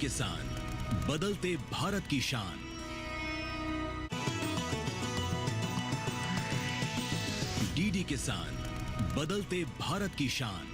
किसान, बदलते भारत की शान। डीडी किसान, बदलते भारत की शान।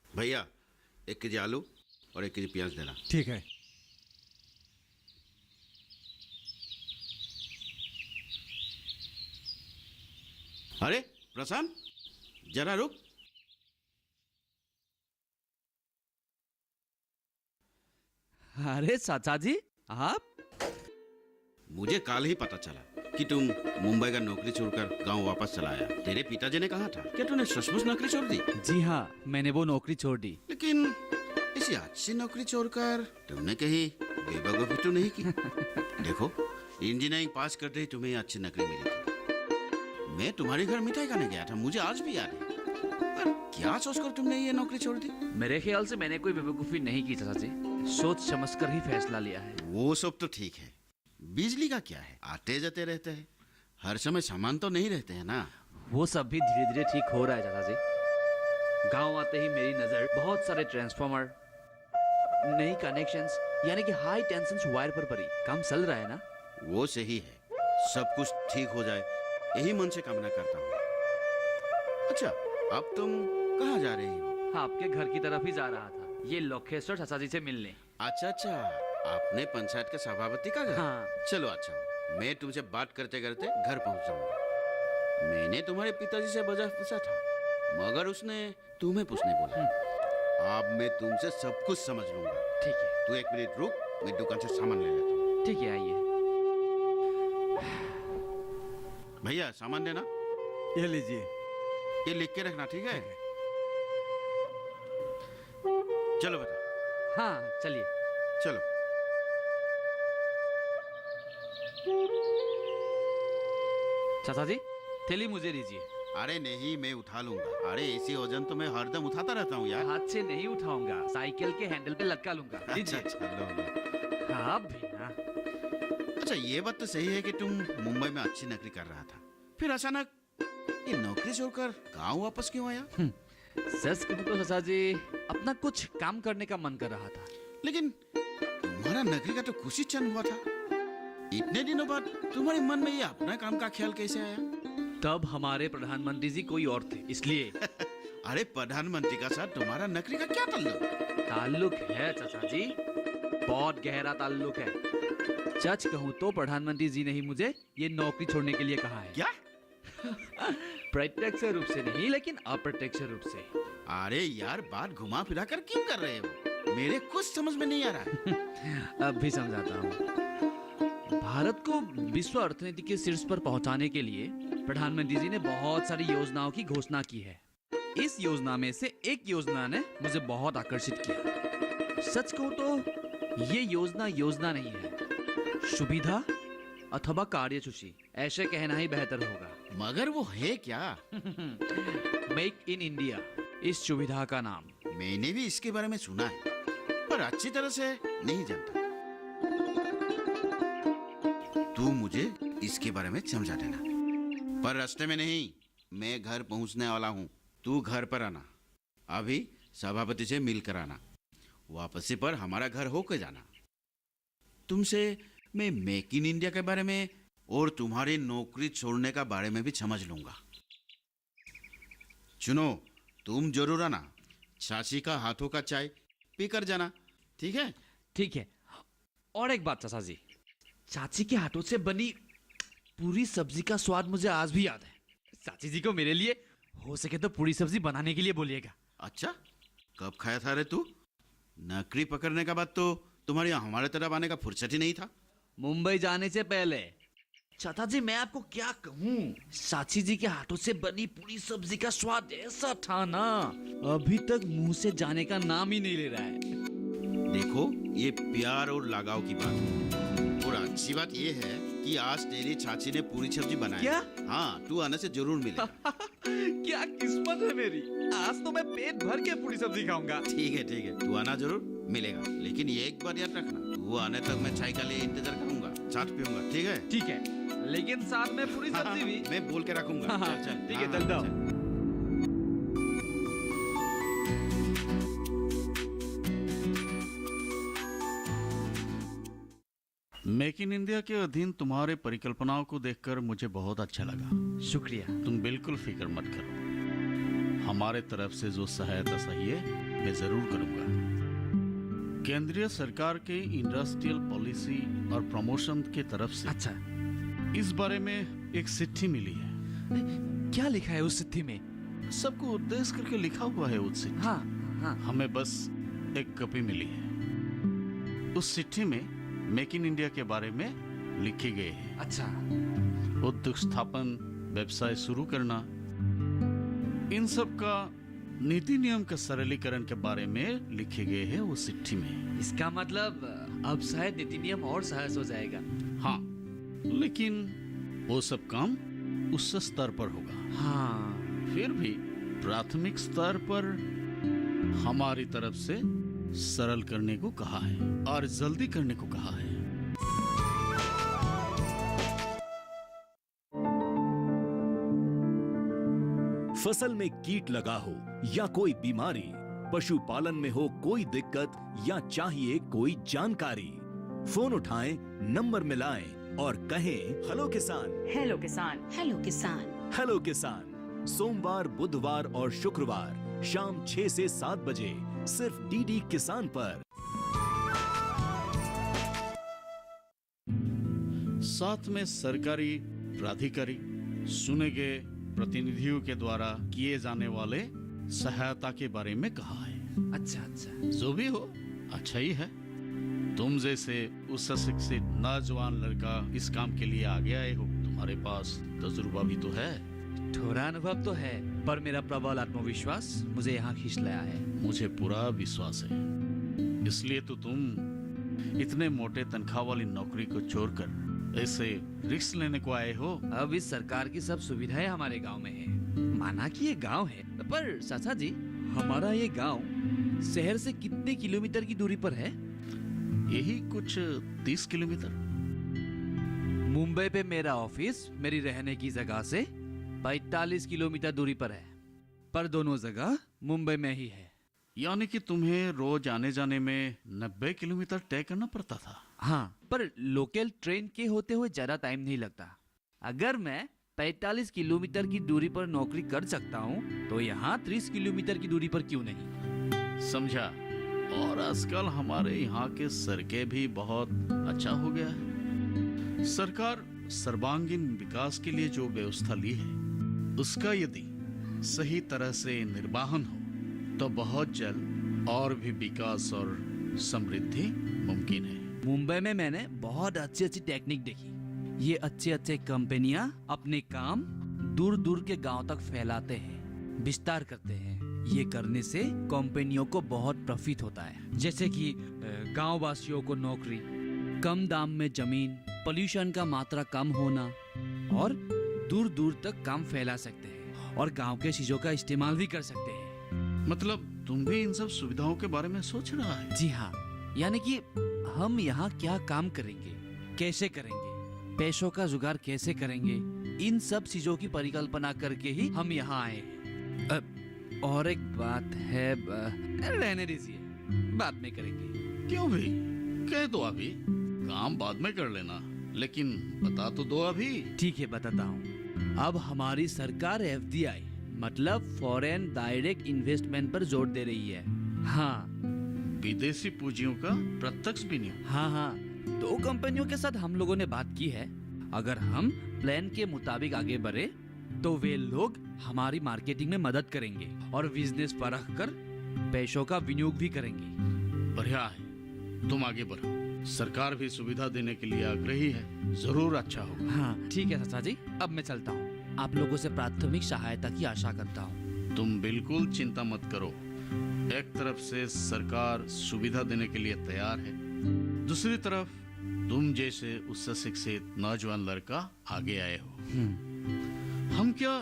भैया 1 केजी आलू और 1 केजी प्याज देना। ठीक है। अरे प्रशांत, जरा रुक। अरे चाचा जी, आप? मुझे कल ही पता चला कि तुम मुंबई का नौकरी छोड़कर गांव वापस चला आया। तेरे पिताजी ने कहा था, क्या तूने सचमुच नौकरी छोड़ दी? जी हाँ, मैंने वो नौकरी छोड़ दी। लेकिन ऐसी अच्छी नौकरी छोड़कर तुमने कहीं बेवकूफी तो नहीं की? देखो, इंजीनियरिंग पास करते ही तुम्हें अच्छी नौकरी मिली थी। मैं तुम्हारे घर मिठाई खाने गया था, मुझे आज भी याद है। पर क्या सोचकर तुमने ये नौकरी छोड़ दी? मेरे ख्याल से मैंने कोई बेवकूफी नहीं की चाचा जी, सोच समझकर ही फैसला लिया है। वो सब तो ठीक है, बिजली का क्या है? आते जाते रहते हैं, हर समय सामान तो नहीं रहते हैं ना। वो सब भी धीरे धीरे ठीक हो रहा है चाचा जी। गांव आते ही मेरी नजर बहुत सारे ट्रांसफार्मर, नई कनेक्शंस, यानी कि हाई टेंशन वायर पर पड़ी। काम चल रहा है ना? वो सही है, सब कुछ ठीक हो जाए यही मन से कामना करता हूँ। अच्छा, अब तुम कहाँ जा रही हो? आपके घर की तरफ ही जा रहा था, ये लोकेश्वर चाचा जी से मिलने। अच्छा, आपने पंचायत के सभापति का घर? हाँ। चलो अच्छा, मैं तुमसे बात करते करते घर पहुंच जाऊंगा। मैंने तुम्हारे पिताजी से वजह पूछा था, मगर उसने तुम्हें पूछने बोला। अब मैं तुमसे सब कुछ समझ लूंगा। ठीक है। तू 1 मिनट रुक, मैं दुकान से सामान ले लेता हूँ। ठीक है, आइए। भैया सामान देना। ये लीजिए। ये लिख के रखना, ठीक है? चलो बेटा। हाँ, चलिए। चलो। चाचा जी, थैली मुझे दीजिए। अरे नहीं, मैं उठा लूंगा। अरे ऐसी वजन तो मैं हरदम उठाता रहता हूँ यार। हाथ से नहीं उठाऊंगा, साइकिल के हैंडल पे लटका लूंगा। लीजिए। अच्छा, लो। आप भी ना। अच्छा, ये बात तो सही है कि तुम मुंबई में अच्छी नौकरी कर रहा था, फिर अचानक ये नौकरी छोड़कर गांव वापस क्यों आया? सच कहूं तो चाचा जी, अपना कुछ काम करने का मन कर रहा था। लेकिन तुम्हारा नौकरी का तो खुश ही चंद हुआ था। इतने दिनों बाद तुम्हारे मन में ये अपना काम का ख्याल कैसे आया? तब हमारे प्रधानमंत्री जी कोई और थे, इसलिए। अरे प्रधानमंत्री का साथ तुम्हारा नौकरी का क्या ताल्लुक? ताल्लुक है चाचा जी, बहुत गहरा ताल्लुक है। सच कहूं तो प्रधानमंत्री जी ने ही मुझे ये नौकरी छोड़ने के लिए कहा है। क्या? प्रत्यक्ष रूप से नहीं, लेकिन अप्रत्यक्ष रूप से। अरे यार, बात घुमा फिरा कर क्यों कर रहे हो? मेरे कुछ समझ में नहीं आ रहा है। अब भी समझाता हूँ। भारत को विश्व अर्थनीति के शीर्ष पर पहुंचाने के लिए प्रधानमंत्री जी ने बहुत सारी योजनाओं की घोषणा की है। इस योजना में से एक योजना ने मुझे बहुत आकर्षित किया। सच कहूं तो ये योजना नहीं है, सुविधा अथवा कार्यसूची, ऐसे कहना ही बेहतर होगा। मगर वो है क्या? मेक इन इंडिया, इस सुविधा का नाम। मैंने भी इसके बारे में सुना है, पर अच्छी तरह से नहीं जानता। तू मुझे इसके बारे में समझा देना, पर रास्ते में नहीं, मैं घर पहुंचने वाला हूं। तू घर पर आना, अभी सभापति से मिलकर आना, वापसी पर हमारा घर होकर जाना। तुमसे मैं मेक इन इंडिया के बारे में और तुम्हारी नौकरी छोड़ने का बारे में भी समझ लूंगा। सुनो, तुम जरूर आना, चाची का हाथों का चाय पी कर जाना, ठीक है? ठीक है। और एक बात चाचा जी, चाची के हाथों से बनी पूरी सब्जी का स्वाद मुझे आज भी याद है। चाची जी को मेरे लिए हो सके तो पूरी सब्जी बनाने के लिए बोलिएगा। अच्छा, कब खाया था रे तू? नौकरी पकड़ने का बाद तो तुम्हारे यहाँ हमारे तरफ आने का फुर्सत ही नहीं था। मुंबई जाने से पहले चाचा जी मैं आपको क्या कहूँ, चाची जी के हाथों से बनी पूरी सब्जी का स्वाद ऐसा था ना, अभी तक मुंह से जाने का नाम ही नहीं ले रहा है। देखो, ये प्यार और लगाव की बात है। और अच्छी बात ये है कि आज तेरी चाची ने पूरी सब्जी बनाई। क्या? हाँ, तू आने से जरूर मिलेगा। क्या किस्मत है मेरी, आज तो मैं पेट भर के पूरी सब्जी खाऊंगा। ठीक है, तू आना जरूर मिलेगा। लेकिन ये एक बार याद रखना, तू आने तक मैं चाय का लिए इंतजार करूंगा, साथ पीऊंगा। ठीक है? ठीक है, लेकिन साथ में पूरी सब्जी भी। मैं बोल के रखूंगा। चल, ठीक है, हाँ, चलता चल। हूँ। मेक इन इंडिया के अधीन तुम्हारे परिकल्पनाओं को देखकर मुझे बहुत अच्छा लगा। शुक्रिया। तुम बिल्कुल फिक्र मत करो, हमारे तरफ से जो सहायता चाहिए मैं जरूर करूंगा। केंद्रीय सरकार के इंडस्ट्रियल पॉलिसी और प्रमोशन के तरफ से अच्छा, इस बारे में एक चिट्ठी मिली है। क्या लिखा है उस चिट्ठी में? सबको उद्देश्य करके लिखा हुआ है उस चिट्ठी। हाँ हाँ। हमें बस एक कॉपी मिली है। उस चिट्ठी में मेक इन इंडिया के बारे में लिखे गए हैं। अच्छा, उद्योग स्थापन, व्यवसाय शुरू करना, इन सब का नीति नियम का सरलीकरण के बारे में लिखे गए हैं उस चिट्ठी में। इसका मतलब अब शायद नीति नियम और सहज हो जाएगा। हाँ, लेकिन वो सब काम उस स्तर पर होगा। हाँ, फिर भी प्राथमिक स्तर पर हमारी तरफ से सरल करने को कहा है और जल्दी करने को कहा है। फसल में कीट लगा हो या कोई बीमारी, पशुपालन में हो कोई दिक्कत या चाहिए कोई जानकारी, फोन उठाएं, नंबर मिलाएं और कहें हेलो किसान। हेलो किसान। हेलो किसान। हेलो किसान सोमवार, बुधवार और शुक्रवार शाम 6 से 7 बजे सिर्फ डीडी किसान पर। साथ में सरकारी प्राधिकारी, चुने गए प्रतिनिधियों के द्वारा किए जाने वाले सहायता के बारे में कहा है। अच्छा अच्छा। जो भी हो, अच्छा ही है। तुम जैसे उस शिक्षित नौजवान लड़का इस काम के लिए आगे आए हो, तुम्हारे पास तजुर्बा भी तो है। थोड़ा अनुभव तो है, पर मेरा प्रबल आत्मविश्वास मुझे यहाँ खींच लाया है। मुझे पूरा विश्वास है, इसलिए तो तुम इतने मोटे तनख्वाह वाली नौकरी को छोड़कर ऐसे रिस्क लेने को आए हो। अब इस सरकार की सब सुविधाएं हमारे गांव में है। माना कि ये गांव है, पर चाचा जी हमारा ये गांव शहर से कितने किलोमीटर की दूरी पर है? यही कुछ 30 किलोमीटर। मुंबई पे मेरा ऑफिस मेरी रहने की जगह से 45 किलोमीटर दूरी पर है, पर दोनों जगह मुंबई में ही है। यानी कि तुम्हें रोज आने जाने में 90 किलोमीटर तय करना पड़ता था। हाँ, पर लोकल ट्रेन के होते हुए ज्यादा टाइम नहीं लगता। अगर मैं 45 किलोमीटर की दूरी पर नौकरी कर सकता हूँ, तो यहाँ 30 किलोमीटर की दूरी पर क्यों नहीं? समझा। और आजकल हमारे यहाँ के सड़कें भी बहुत अच्छा हो गया है। सरकार सर्वांगीण विकास के लिए जो व्यवस्था ली है, उसका यदि सही तरह से निर्वाहन हो तो बहुत जल्द और भी विकास और समृद्धि मुमकिन है। मुंबई में मैंने बहुत अच्छी अच्छी टेक्निक देखी। ये अच्छे अच्छे कंपनियां अपने काम दूर दूर के गांव तक फैलाते हैं, विस्तार करते हैं। ये करने से कंपनियों को बहुत प्रॉफिट होता है, जैसे कि गांव वासियों को नौकरी, कम दाम में जमीन, पोल्यूशन का मात्रा कम होना, और दूर दूर तक काम फैला सकते हैं और गांव के चीजों का इस्तेमाल भी कर सकते हैं। मतलब तुम भी इन सब सुविधाओं के बारे में सोच रहा है? जी हाँ, यानी कि हम यहाँ क्या काम करेंगे, कैसे करेंगे, पैसों का जुगाड़ कैसे करेंगे, इन सब चीजों की परिकल्पना करके ही हम यहाँ आए हैं। और एक बात है, रहने दीजिए, बाद में करेंगे। क्यों भी? कह दो अभी, काम बाद में कर लेना, लेकिन बता तो दो अभी। ठीक है, बताता हूँ। अब हमारी सरकार FDI मतलब फॉरेन डायरेक्ट इन्वेस्टमेंट पर जोर दे रही है। हाँ, विदेशी पूंजियों का प्रत्यक्ष विनियोग। हाँ हाँ, 2 कंपनियों के साथ हम लोगों ने बात की है। अगर हम प्लान के मुताबिक आगे बढ़े तो वे लोग हमारी मार्केटिंग में मदद करेंगे और बिजनेस परख कर पैसों का विनियोग भी करेंगे। बढ़िया है, तुम आगे बढ़ो। सरकार भी सुविधा देने के लिए आग्रही है, जरूर अच्छा होगा। हाँ ठीक है चाचा जी, अब मैं चलता हूँ। आप लोगों से प्राथमिक सहायता की आशा करता हूँ। तुम बिल्कुल चिंता मत करो। एक तरफ से सरकार सुविधा देने के लिए तैयार है, दूसरी तरफ तुम जैसे उच्च शिक्षित नौजवान लड़का आगे आए हो। हम क्या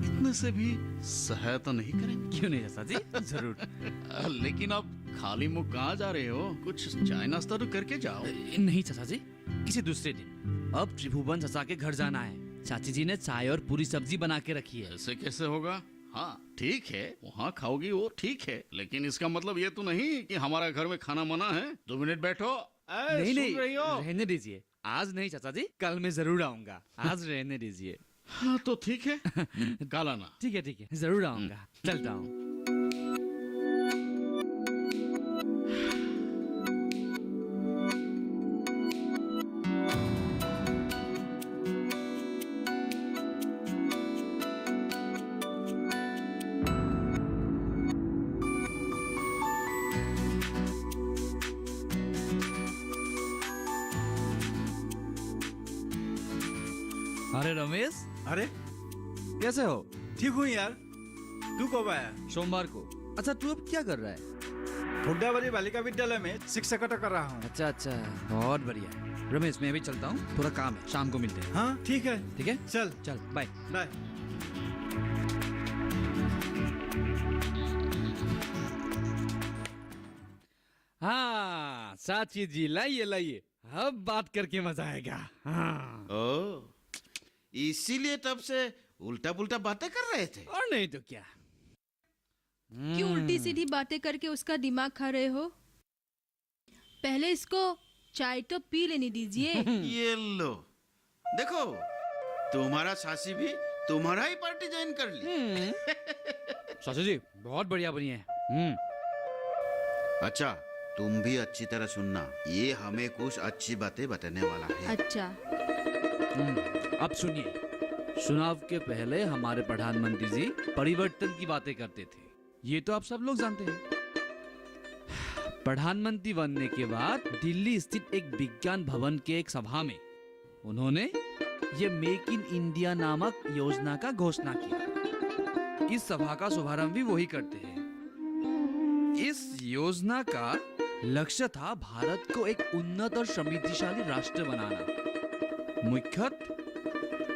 इतने से भी सहायता नहीं करेंगे? क्यों नहीं चाचा जी, जरूर। लेकिन आप खाली मुंह कहाँ जा रहे हो? कुछ चाय नाश्ता तो करके जाओ। नहीं चाचा जी, किसी दूसरे दिन। अब त्रिभुवन चाचा के घर जाना है। चाची जी ने चाय और पूरी सब्जी बना के रखी है। ऐसे कैसे होगा? हाँ ठीक है, वहाँ खाओगी वो ठीक है, लेकिन इसका मतलब ये तो नहीं कि हमारा घर में खाना मना है। 2 मिनट बैठो। नहीं सुन नहीं, रही हो? रहने दीजिए। आज नहीं चाचा जी, कल मैं जरूर आऊंगा। आज रहने दीजिए। हाँ तो ठीक है, कल आना। ठीक है, जरूर आऊंगा। चलता हूँ। अरे रमेश, अरे कैसे हो? ठीक हूँ यार। तू कब आया? सोमवार को। अच्छा, तू अब क्या कर रहा है? हुड्डावरी बालिका विद्यालय में शिक्षकता कर रहा हूँ। अच्छा, बहुत बढ़िया। रमेश, मैं भी चलता हूँ, थोड़ा काम है, शाम को मिलते हैं। हाँ ठीक है। ठीक है, चल चल बाय। बाय। हाँ साची जी, लाइए, अब बात करके मजा आएगा। हाँ। ओ, इसीलिए तब से उल्टा पुल्टा बातें कर रहे थे। और नहीं तो क्या। क्यों उल्टी सीधी बातें करके उसका दिमाग खा रहे हो? पहले इसको चाय तो पी लेने दीजिए। ये लो, देखो तुम्हारा सासी भी तुम्हारा ही पार्टी ज्वाइन कर ली। साची जी बहुत बढ़िया बनी है। अच्छा, तुम भी अच्छी तरह सुनना, ये हमें कुछ अच्छी बातें बताने वाला है। अच्छा, अब सुनिए। चुनाव के पहले हमारे प्रधानमंत्री जी परिवर्तन की बातें करते थे, ये तो आप सब लोग जानते हैं। प्रधानमंत्री बनने के बाद दिल्ली स्थित एक विज्ञान भवन के एक सभा में उन्होंने ये मेक इन इंडिया नामक योजना का घोषणा किया। इस सभा का शुभारंभ भी वही करते हैं। इस योजना का लक्ष्य था भारत को एक उन्नत और समृद्धिशाली राष्ट्र बनाना, मुख्यतः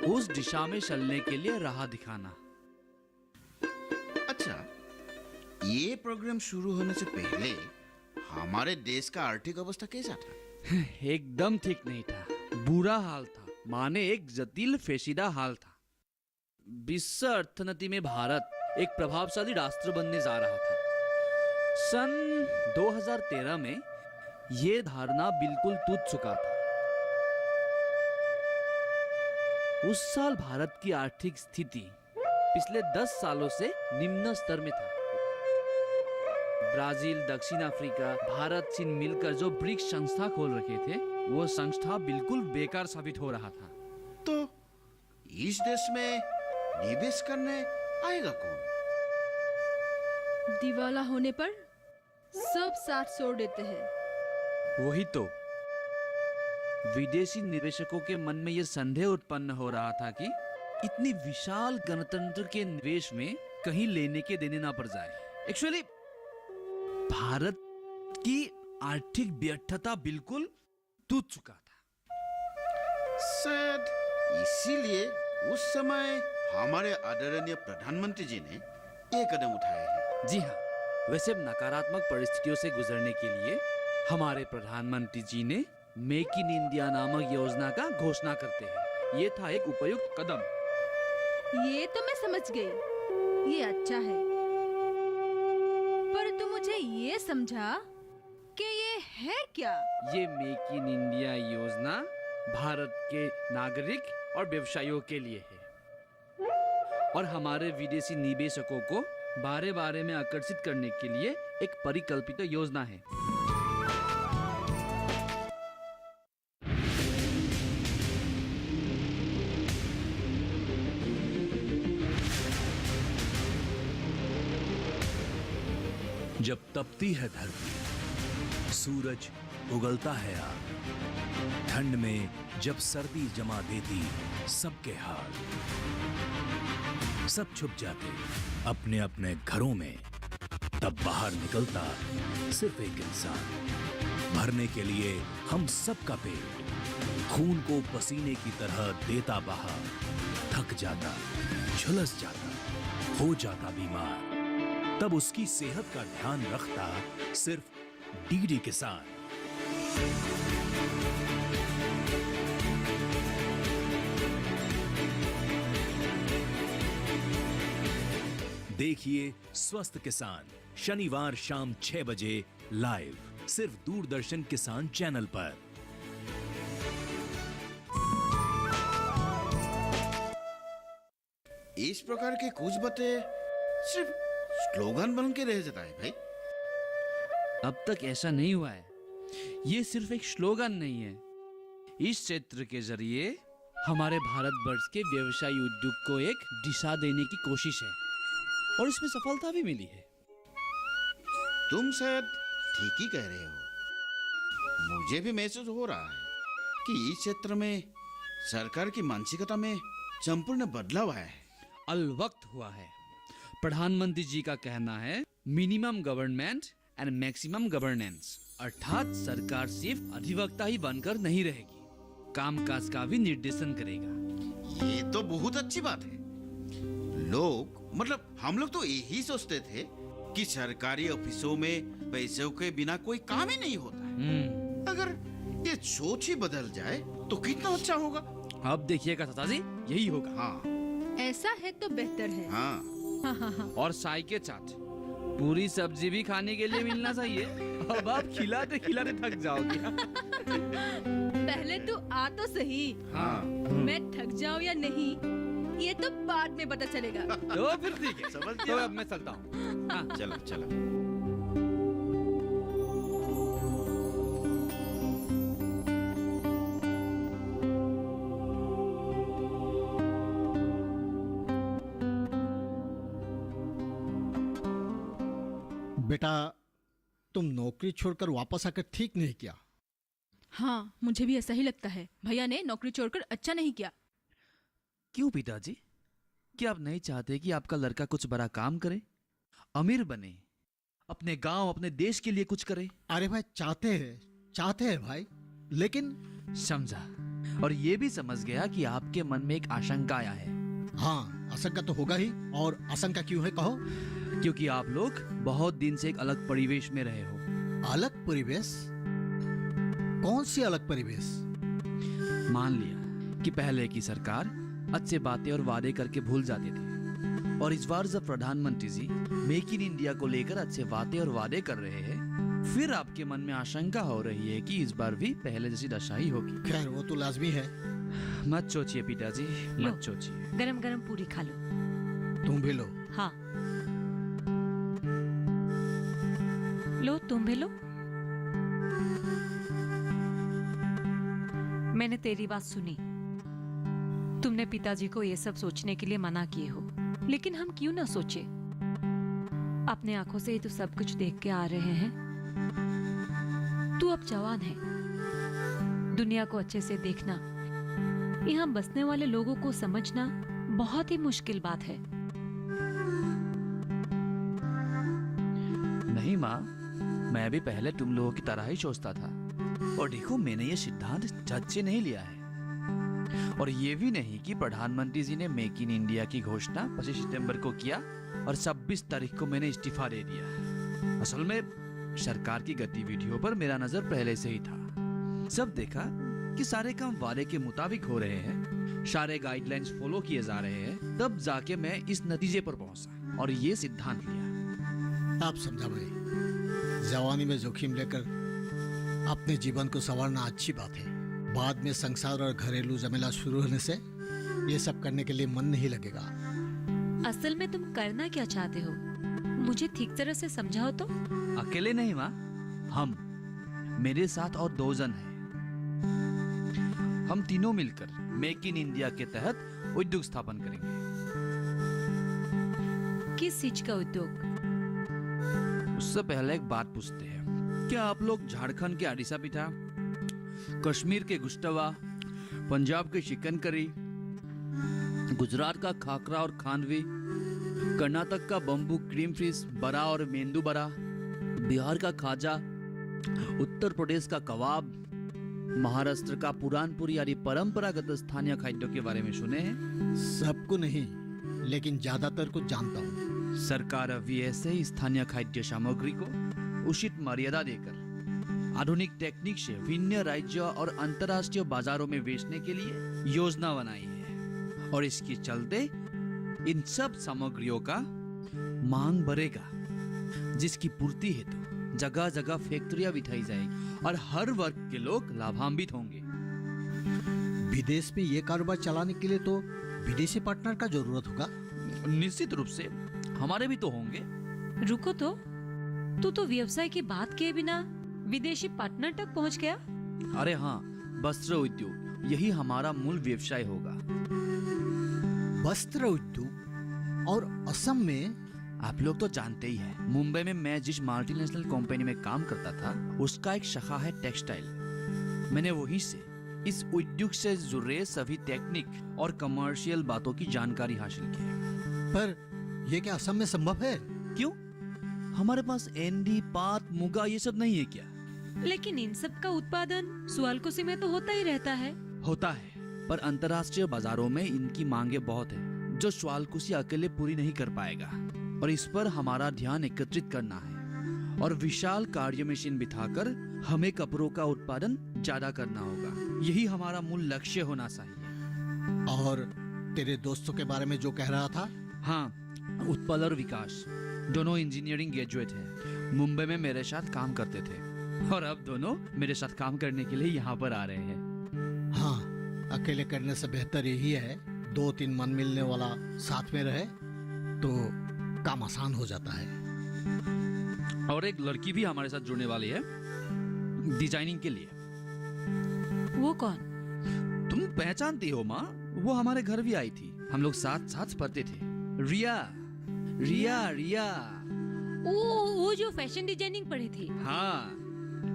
उस दिशा में चलने के लिए राह दिखाना। अच्छा, ये प्रोग्राम शुरू होने से पहले हमारे देश का आर्थिक अवस्था कैसा था? एकदम ठीक नहीं था, बुरा हाल था, माने एक जटिल पेचीदा हाल था। विश्व अर्थनीति में भारत एक प्रभावशाली राष्ट्र बनने जा रहा था। सन 2013 में ये धारणा बिल्कुल टूट चुका था। उस साल भारत की आर्थिक स्थिति पिछले 10 सालों से निम्न स्तर में था। ब्राजील, दक्षिण अफ्रीका, भारत, चीन मिलकर जो ब्रिक्स संस्था खोल रखे थे, वो संस्था बिल्कुल बेकार साबित हो रहा था। तो इस देश में निवेश करने आएगा कौन? दिवाला होने पर सब साथ छोड़ देते हैं। वही तो, विदेशी निवेशकों के मन में यह संदेह उत्पन्न हो रहा था कि इतनी विशाल गणतंत्र के निवेश में कहीं लेने के देने ना पड़ जाए। एक्चुअली भारत की आर्थिक व्यर्थता बिल्कुल टूट चुका था। शायद इसीलिए उस समय हमारे आदरणीय प्रधानमंत्री जी ने ये कदम उठाए हैं। जी हाँ, वैसे नकारात्मक परिस्थितियों से गुजरने के लिए हमारे प्रधानमंत्री जी ने मेक इन इंडिया नामक योजना का घोषणा करते हैं। ये था एक उपयुक्त कदम। ये तो मैं समझ गई, ये अच्छा है, पर तू मुझे ये समझा कि ये है क्या? ये मेक इन इंडिया योजना भारत के नागरिक और व्यवसायियों के लिए है और हमारे विदेशी निवेशकों को बारे में आकर्षित करने के लिए एक परिकल्पित योजना है। जब तपती है धरती, सूरज उगलता है आग, ठंड में जब सर्दी जमा देती सबके हाल, सब छुप जाते अपने अपने घरों में, तब बाहर निकलता सिर्फ एक इंसान, भरने के लिए हम सबका पेट, खून को पसीने की तरह देता बहा, थक जाता, झुलस जाता, हो जाता बीमार, तब उसकी सेहत का ध्यान रखता सिर्फ डीडी किसान। देखिए स्वस्थ किसान शनिवार शाम 6 बजे लाइव सिर्फ दूरदर्शन किसान चैनल पर। इस प्रकार के कुछ बातें सिर्फ स्लोगन बन के रह जाता है भाई। अब तक ऐसा नहीं हुआ है। ये सिर्फ एक स्लोगन नहीं है, इस क्षेत्र के जरिए हमारे भारतवर्ष के व्यवसायी उद्योग को एक दिशा देने की कोशिश है और इसमें सफलता भी मिली है। तुम शायद ठीक ही कह रहे हो। मुझे भी महसूस हो रहा है कि इस क्षेत्र में सरकार की मानसिकता में संपूर्ण बदलाव आया है। अलवक्त हुआ है। प्रधानमंत्री जी का कहना है minimum government and maximum governance, अर्थात सरकार सिर्फ अधिवक्ता ही बनकर नहीं रहेगी, कामकाज का भी निर्देशन करेगा। ये तो बहुत अच्छी बात है। हम लोग तो यही सोचते थे कि सरकारी ऑफिसों में पैसों के बिना कोई काम ही नहीं होता है। अगर ये सोच ही बदल जाए तो कितना अच्छा होगा। अब देखिएगा चाचा जी, यही होगा। हाँ ऐसा है तो बेहतर है। हाँ और साई के साथ पूरी सब्जी भी खाने के लिए मिलना चाहिए। अब आप खिलाते खिलाते थक जाओगे। पहले तू आ तो सही। हाँ मैं थक जाऊं या नहीं ये तो बाद में पता चलेगा। तो फिर ठीक है, समझ तो गया। अब मैं चलता हूँ। हाँ। चलो चलो। बेटा, तुम नौकरी छोड़कर वापस आकर ठीक नहीं किया। हाँ, मुझे भी ऐसा ही लगता है। भैया ने नौकरी छोड़कर अच्छा नहीं किया। क्यों पिताजी? क्या आप नहीं चाहते कि आपका लड़का कुछ बड़ा काम करे, अमीर बने, अपने गांव अपने देश के लिए कुछ करे? अरे भाई, चाहते हैं भाई, लेकिन समझा, और ये भी समझ गया कि आपके मन में एक आशंका आया है। हाँ, आशंका तो होगा ही। और आशंका क्यों है कहो? क्योंकि आप लोग बहुत दिन से एक अलग परिवेश में रहे हो। अलग परिवेश? कौन सी अलग परिवेश? मान लिया कि पहले की सरकार अच्छे बातें और वादे करके भूल जाते थे, और इस बार जब प्रधानमंत्री जी मेक इन इंडिया को लेकर अच्छे बातें और वादे कर रहे हैं, फिर आपके मन में आशंका हो रही है कि इस बार भी पहले जैसी दशा ही होगी। खैर, वो तो लाजमी है। मत सोचिए पिताजी, मत सोचिए। गरम गरम पूरी खा लो। तुम भी लो। हाँ, लो तुम भी लो। मैंने तेरी बात सुनी। तुमने पिताजी को ये सब सोचने के लिए मना किए हो, लेकिन हम क्यों ना सोचे? अपने आंखों से ही तो सब कुछ देख के आ रहे हैं। तू अब जवान है, दुनिया को अच्छे से देखना, यहाँ बसने वाले लोगों को समझना बहुत ही मुश्किल बात है। नहीं माँ, मैं भी पहले तुम लोगों की तरह ही सोचता था, और देखो मैंने ये सिद्धांत झट से नहीं लिया है, और ये भी नहीं कि प्रधानमंत्री जी ने मेक इन इंडिया की घोषणा 25 सितंबर को किया और 26 तारीख को मैंने इस्तीफा दे दिया। असल में सरकार की गतिविधियों पर मेरा नजर पहले से ही था। सब देखा कि सारे काम वादे के मुताबिक हो रहे हैं, सारे गाइडलाइंस फॉलो किए जा रहे हैं, तब जाके मैं इस नतीजे पर पहुंचा और ये सिद्धांत लिया। आप समझा भाई, जवानी में जोखिम लेकर अपने जीवन को संवारना अच्छी बात है। बाद में संसार और घरेलू झमेला शुरू होने से ये सब करने के लिए मन नहीं लगेगा। असल में तुम करना क्या चाहते हो? मुझे ठीक तरह से समझाओ तो। अकेले नहीं माँ, हम, मेरे साथ और 2 जन हैं। हम तीनों मिलकर मेक इन इंडिया के तहत उद्योग स्थापन करेंगे। किस चीज का उद्योग? उससे पहले एक बात पूछते हैं, क्या आप लोग झारखंड के आरिसा पिठा, कश्मीर के गुश्तवा, पंजाब के चिकन करी, गुजरात का खाकरा और खानवी, कर्नाटक का बम्बू क्रीम फिश बड़ा और मेंदू बड़ा, बिहार का खाजा, उत्तर प्रदेश का कबाब, महाराष्ट्र का पुरानपुरी आदि परंपरागत स्थानीय खाद्यों के बारे में सुने हैं? सबको नहीं, लेकिन ज्यादातर को जानता हूँ। सरकार अभी ऐसे ही स्थानीय खाद्य सामग्री को उचित मर्यादा देकर आधुनिक टेक्निक से विभिन्न राज्य और अंतर्राष्ट्रीय बाजारों में बेचने के लिए योजना बनाई है, और इसके चलते इन सब सामग्रियों का मांग बढ़ेगा, जिसकी पूर्ति हेतु जगह जगह फैक्ट्रियां बिठाई जाएगी और हर वर्ग के लोग लाभान्वित होंगे। विदेश में ये कारोबार चलाने के लिए तो विदेशी पार्टनर का जरूरत होगा। निश्चित रूप से हमारे भी तो होंगे। रुको तो, तू तो व्यवसाय की बात किए बिना विदेशी पार्टनर तक पहुंच गया। अरे हाँ, वस्त्र उद्योग यही हमारा मूल व्यवसाय होगा। वस्त्र उद्योग? और असम में? आप लोग तो जानते ही हैं, मुंबई में मैं जिस मल्टीनेशनल कंपनी में काम करता था उसका एक शाखा है टेक्सटाइल। मैंने वहीं से इस उद्योग से जुड़े सभी टेक्निक और कमर्शियल बातों की जानकारी हासिल की है। पर यह क्या असम में संभव है? क्यों? हमारे पास एंडी, पाट, मुगा ये सब नहीं है क्या? लेकिन इन सब का उत्पादन सुआलकुची में तो होता ही रहता है। होता है, पर अंतर्राष्ट्रीय बाजारों में इनकी मांगे बहुत है, जो स्वालकुशी अकेले पूरी नहीं कर पाएगा। और इस पर हमारा ध्यान एकत्रित करना है और विशाल कार्य मशीन बिठाकर हमें कपड़ों का उत्पादन ज्यादा करना होगा। यही हमारा मूल लक्ष्य होना चाहिए। और तेरे दोस्तों के बारे में जो कह रहा था? हाँ, उत्पल और विकास दोनों इंजीनियरिंग ग्रेजुएट हैं। मुंबई में मेरे साथ काम करते थे और अब दोनों मेरे साथ काम करने के लिए यहाँ पर आ रहे हैं। हाँ, अकेले करने से बेहतर यही है 2-3 मन मिलने वाला साथ में रहे तो काम आसान हो जाता है। और एक लड़की भी हमारे साथ जुड़ने वाली है डिजाइनिंग के लिए। वो कौन? तुम पहचानती हो माँ, वो हमारे घर भी आई थी। हम लोग साथ साथ पढ़ते थे। रिया रिया रिया। वो जो फैशन डिजाइनिंग पढ़ी थी। हाँ,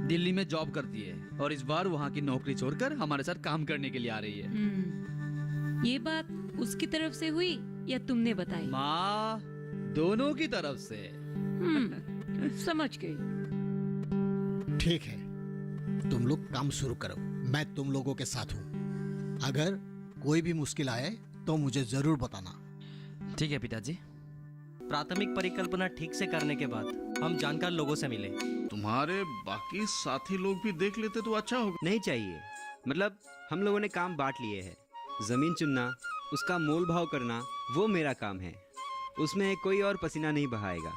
दिल्ली में जॉब करती है और इस बार वहाँ की नौकरी छोड़कर हमारे साथ काम करने के लिए आ रही है। ये बात उसकी तरफ से हुई या तुमने बताई? माँ, दोनों की तरफ से। समझ गई। ठीक है, तुम लोग काम शुरू करो, मैं तुम लोगों के साथ हूँ। अगर कोई भी मुश्किल आए तो मुझे जरूर बताना। ठीक है पिताजी। प्राथमिक परिकल्पना ठीक से करने के बाद हम जानकार लोगों से मिले। तुम्हारे बाकी साथी लोग भी देख लेते तो अच्छा होगा। नहीं चाहिए, मतलब हम लोगों ने काम बांट लिए है। जमीन चुनना, उसका मोल भाव करना वो मेरा काम है, उसमें कोई और पसीना नहीं बहाएगा।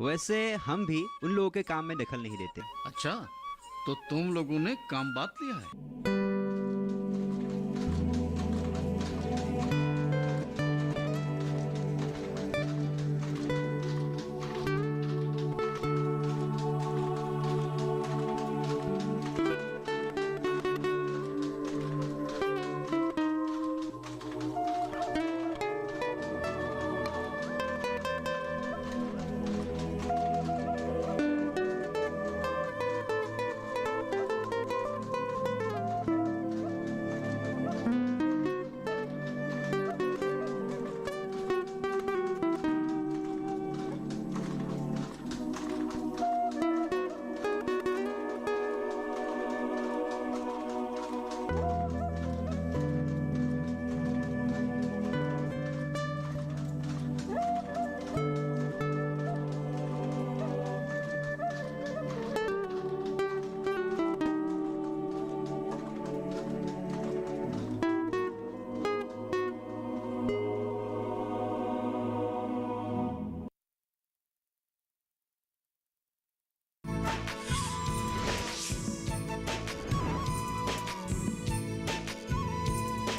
वैसे हम भी उन लोगों के काम में दखल नहीं देते। अच्छा, तो तुम लोगों ने काम बांट लिया है?